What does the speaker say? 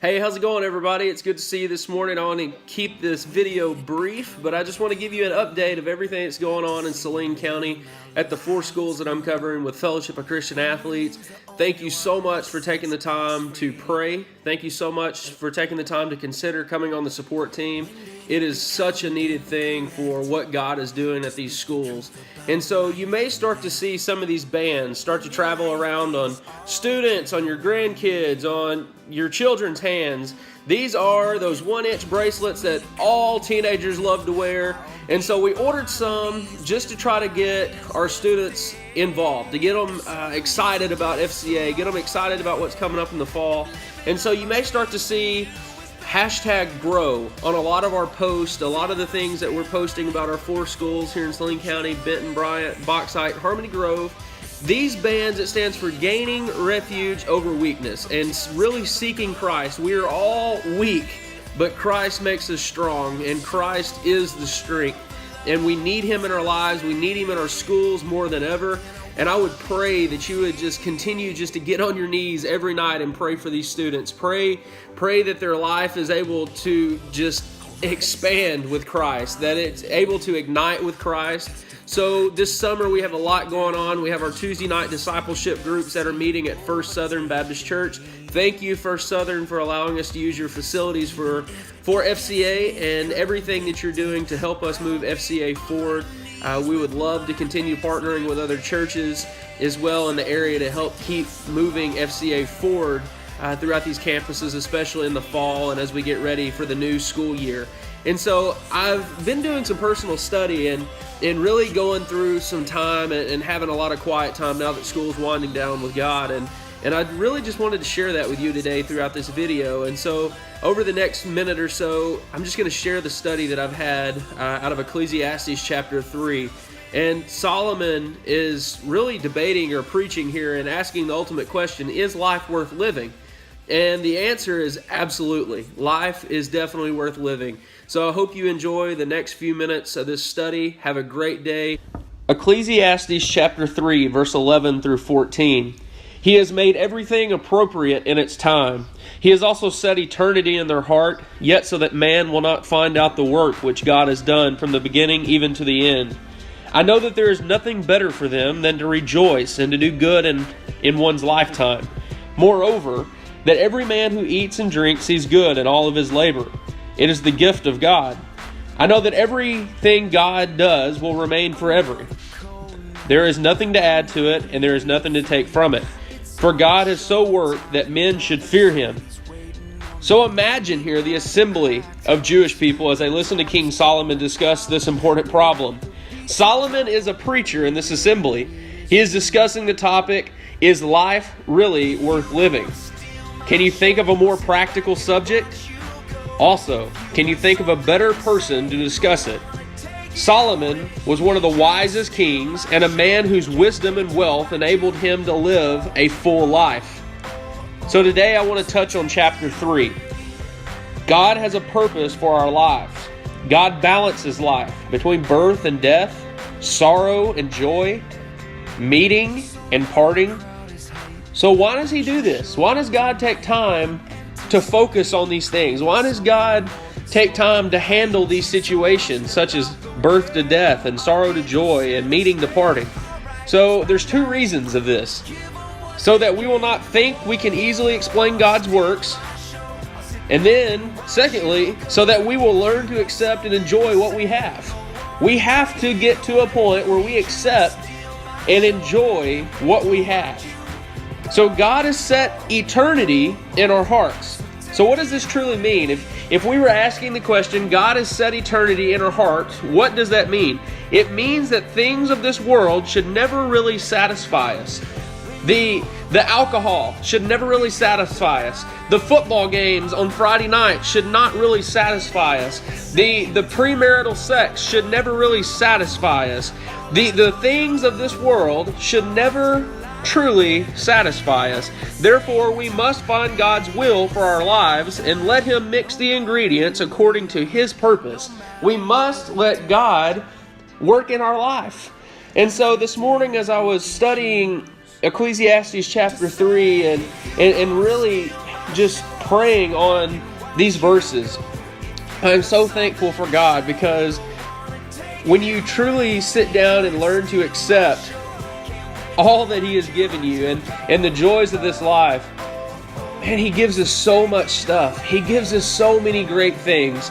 Hey, how's it going, everybody? It's good to see you this morning. I want to keep this video brief, but I just want to give you an update of everything that's going on in Saline County at the 4 schools that I'm covering with Fellowship of Christian Athletes. Thank you so much for taking the time to pray. Thank you so much for taking the time to consider coming on the support team. It is such a needed thing for what God is doing at these schools. And so you may start to see some of these bands start to travel around on students, on your grandkids, on your children's hands. These are those 1-inch bracelets that all teenagers love to wear. And so we ordered some just to try to get our students involved, to get them excited about FCA, get them excited about what's coming up in the fall. And so you may start to see #grow on a lot of our posts, a lot of the things that we're posting about our 4 schools here in Saline County: Benton, Bryant, Bauxite, Harmony Grove. These bands, it stands for Gaining Refuge Over Weakness and really seeking Christ. We are all weak, but Christ makes us strong, and Christ is the strength. And we need Him in our lives. We need Him in our schools more than ever. And I would pray that you would just continue just to get on your knees every night and pray for these students. Pray that their life is able to just expand with Christ, that it's able to ignite with Christ. So this summer we have a lot going on. We have our Tuesday night discipleship groups that are meeting at First Southern Baptist Church. Thank you, First Southern, for allowing us to use your facilities for FCA and everything that you're doing to help us move FCA forward. We would love to continue partnering with other churches as well in the area to help keep moving FCA forward throughout these campuses, especially in the fall and as we get ready for the new school year. And so I've been doing some personal study and really going through some time and having a lot of quiet time now that school's winding down with God. And I really just wanted to share that with you today throughout this video. And so over the next minute or so, I'm just going to share the study that I've had out of Ecclesiastes chapter 3. And Solomon is really debating or preaching here and asking the ultimate question: is life worth living? And the answer is absolutely. Life is definitely worth living. So I hope you enjoy the next few minutes of this study. Have a great day. Ecclesiastes chapter 3, verse 11 through 14. He has made everything appropriate in its time. He has also set eternity in their heart, yet so that man will not find out the work which God has done from the beginning even to the end. I know that there is nothing better for them than to rejoice and to do good in one's lifetime. Moreover, that every man who eats and drinks sees good in all of his labor. It is the gift of God. I know that everything God does will remain forever. There is nothing to add to it, and there is nothing to take from it. For God has so worked that men should fear Him. So imagine here the assembly of Jewish people as they listen to King Solomon discuss this important problem. Solomon is a preacher in this assembly. He is discussing the topic: is life really worth living? Can you think of a more practical subject? Also, can you think of a better person to discuss it? Solomon was one of the wisest kings and a man whose wisdom and wealth enabled him to live a full life. So today I want to touch on chapter 3. God has a purpose for our lives. God balances life between birth and death, sorrow and joy, meeting and parting. So why does He do this? Why does God take time to focus on these things? Why does God take time to handle these situations such as birth to death and sorrow to joy and meeting to parting? So there's 2 reasons of this. So that we will not think we can easily explain God's works. And then, secondly, so that we will learn to accept and enjoy what we have. We have to get to a point where we accept and enjoy what we have. So God has set eternity in our hearts. So what does this truly mean? If we were asking the question, God has set eternity in our hearts, what does that mean? It means that things of this world should never really satisfy us. The alcohol should never really satisfy us. The football games on Friday night should not really satisfy us. The premarital sex should never really satisfy us. The things of this world should never truly satisfy us. Therefore, we must find God's will for our lives and let Him mix the ingredients according to His purpose. We must let God work in our life. And so this morning, as I was studying Ecclesiastes chapter 3 and really just praying on these verses, I'm so thankful for God, because when you truly sit down and learn to accept all that He has given you and the joys of this life, man, He gives us so much stuff. He gives us so many great things.